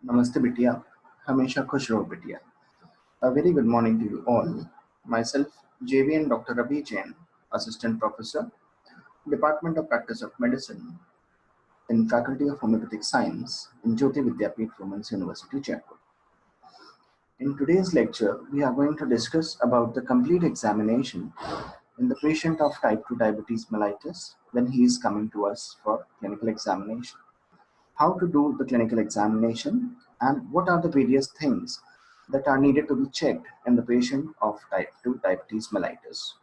Namaste बिटिया हमेशा खुश रहो बिटिया. A very good morning to you all. Myself, JVN Dr. Ravi Jain, Assistant Professor, Department of Practice of Medicine in Faculty of Homeopathic Science in Jyoti Vidyapeeth Women's University, Jaipur. In today's lecture, we are going to discuss about the complete examination in the patient of type 2 diabetes mellitus when he is coming to us for clinical examination. How to do the clinical examination and what are the various things that are needed to be checked in the patient of type 2 diabetes mellitus.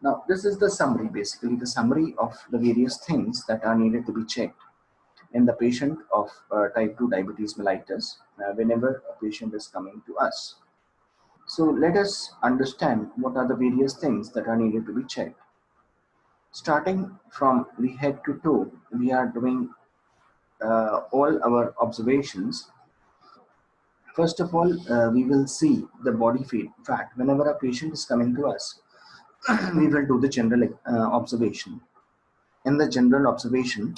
Now, this is the summary, basically the summary of the various things that are needed to be checked in the patient of type 2 diabetes mellitus whenever a patient is coming to us. So let us understand what are the various things that are needed to be checked. Starting from the head to toe, we are doing all our observations. First of all, we will see the body fat. Whenever a patient is coming to us, we will do the general observation. In the general observation,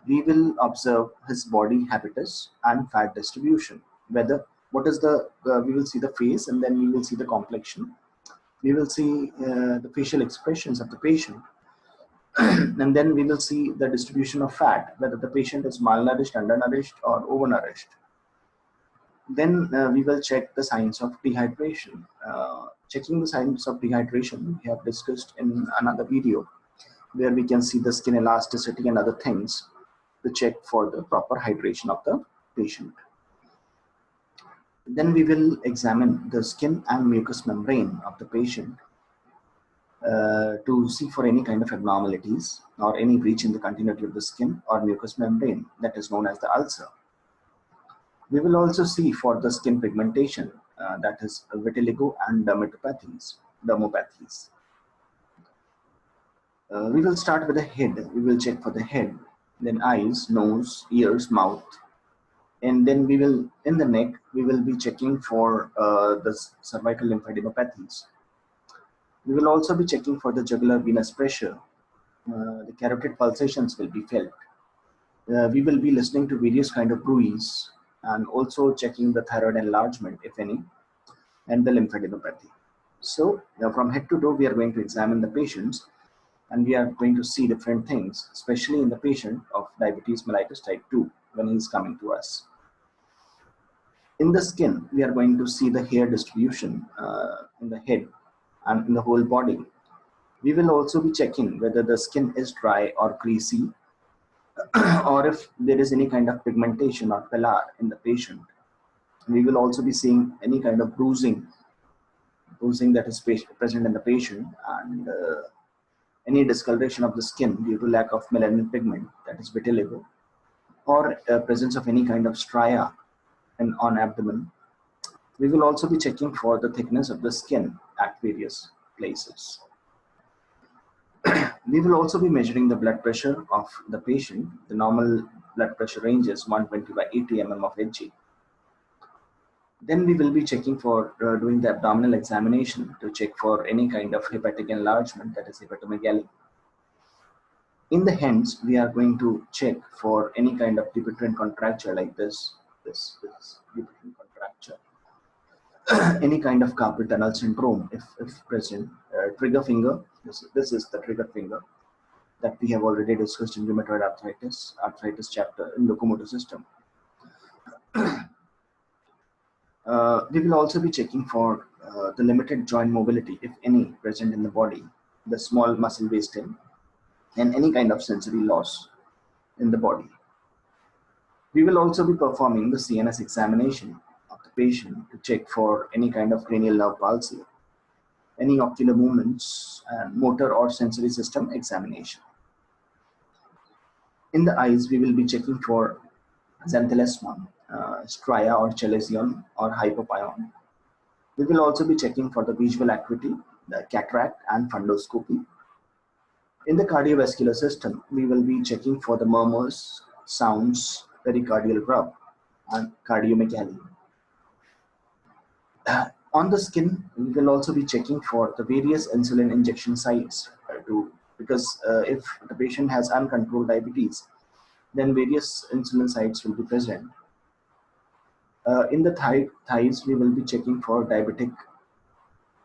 we will observe his body habitus and fat distribution. Whether what is the we will see the face, and then we will see the complexion. We will see the facial expressions of the patient, and then we will see the distribution of fat, whether the patient is malnourished, undernourished, or overnourished. Then we will check the signs of dehydration. Checking the signs of dehydration, we have discussed in another video, where we can see the skin elasticity and other things to check for the proper hydration of the patient. Then we will examine the skin and mucous membrane of the patient to see for any kind of abnormalities or any breach in the continuity of the skin or mucous membrane that is known as the ulcer. We will also see for the skin pigmentation, that is vitiligo and dermopathies. We will start with the head. We will check for the head, then eyes, nose, ears, mouth, and then we will, in the neck, we will be checking for the cervical lymphadenopathies. We will also be checking for the jugular venous pressure. The carotid pulsations will be felt. We will be listening to various kind of bruits and also checking the thyroid enlargement, if any, and the lymphadenopathy. So from head to toe, we are going to examine the patients, and we are going to see different things, especially in the patient of diabetes mellitus type 2 when he is coming to us. In the skin, we are going to see the hair distribution in the head and in the whole body. We will also be checking whether the skin is dry or greasy, or if there is any kind of pigmentation or pallor in the patient. We will also be seeing any kind of bruising that is present in the patient, and any discoloration of the skin due to lack of melanin pigment, that is vitiligo, or presence of any kind of stria on abdomen. We will also be checking for the thickness of the skin at various places. We will also be measuring the blood pressure of the patient. The normal blood pressure range is 120 by 80 mm of Hg. Then we will be checking for doing the abdominal examination to check for any kind of hepatic enlargement, that is hepatomegaly. In the hands, we are going to check for any kind of dupuytren contracture like this dupuytren contracture. Any kind of carpal tunnel syndrome, if present. Trigger finger, this is the trigger finger that we have already discussed in rheumatoid arthritis chapter in locomotor system. We will also be checking for the limited joint mobility, if any, present in the body, the small muscle wasting, and any kind of sensory loss in the body. We will also be performing the CNS examination of the patient to check for any kind of cranial nerve palsy, any ocular movements, and motor or sensory system examination. In the eyes, we will be checking for xanthelasma, stria or chalazion or hypopyon. We will also be checking for the visual acuity, the cataract, and fundoscopy. In the cardiovascular system, we will be checking for the murmurs, sounds, pericardial rub, and cardiomegaly. On the skin, we will also be checking for the various insulin injection sites because if the patient has uncontrolled diabetes, then various insulin sites will be present. In the thighs, we will be checking for diabetic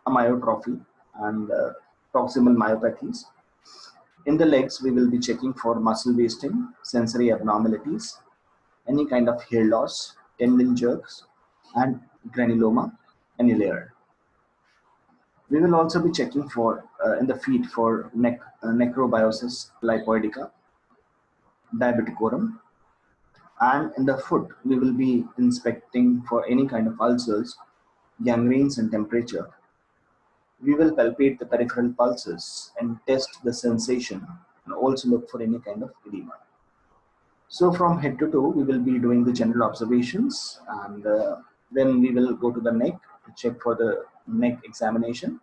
amyotrophy and proximal myopathies. In the legs, we will be checking for muscle wasting, sensory abnormalities, any kind of hair loss, tendon jerks, and granuloma annulare. We will also be checking for in the feet for necrobiosis lipoidica, diabeticorum, and in the foot we will be inspecting for any kind of ulcers, gangrenes, and temperature. We will palpate the peripheral pulses and test the sensation and also look for any kind of edema. So from head to toe, we will be doing the general observations, and then we will go to the neck to check for the neck examination.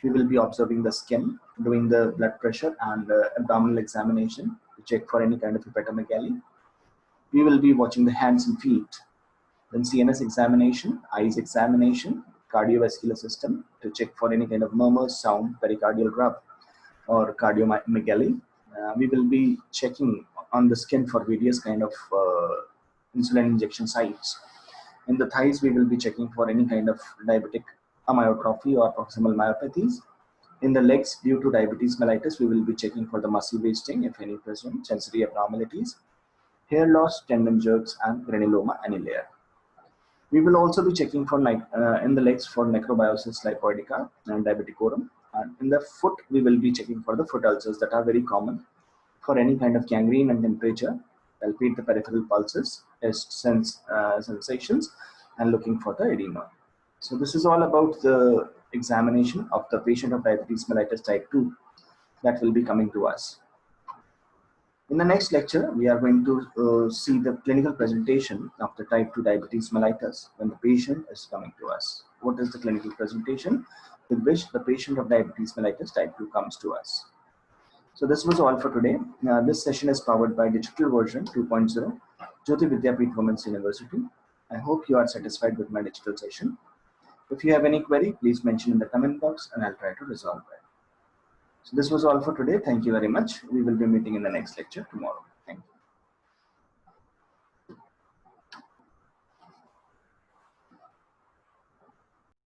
We will be observing the skin, doing the blood pressure and abdominal examination to check for any kind of hepatomegaly. We will be watching the hands and feet, then CNS examination, eyes examination, cardiovascular system to check for any kind of murmurs, sound, pericardial rub, or cardiomegaly. We will be checking on the skin for various kind of insulin injection sites. In the thighs, we will be checking for any kind of diabetic amyotrophy or proximal myopathies. In the legs, due to diabetes mellitus, we will be checking for the muscle wasting, if any present, sensory abnormalities, hair loss, tendon jerks, and granuloma annulare. We will also be checking for in the legs for necrobiosis lipoidica and diabeticorum. And in the foot, we will be checking for the foot ulcers that are very common. For any kind of gangrene and temperature, palpate the peripheral pulses, test sensations, and looking for the edema. So this is all about the examination of the patient of diabetes mellitus type 2 that will be coming to us. In the next lecture, we are going to see the clinical presentation of the type 2 diabetes mellitus when the patient is coming to us. What is the clinical presentation with which the patient of diabetes mellitus type 2 comes to us? So this was all for today. This session is powered by Digital Version 2.0, Jyoti Vidyapeeth Women's University. I hope you are satisfied with my digital session. If you have any query, please mention in the comment box and I'll try to resolve it. So this was all for today. Thank you very much. We will be meeting in the next lecture tomorrow.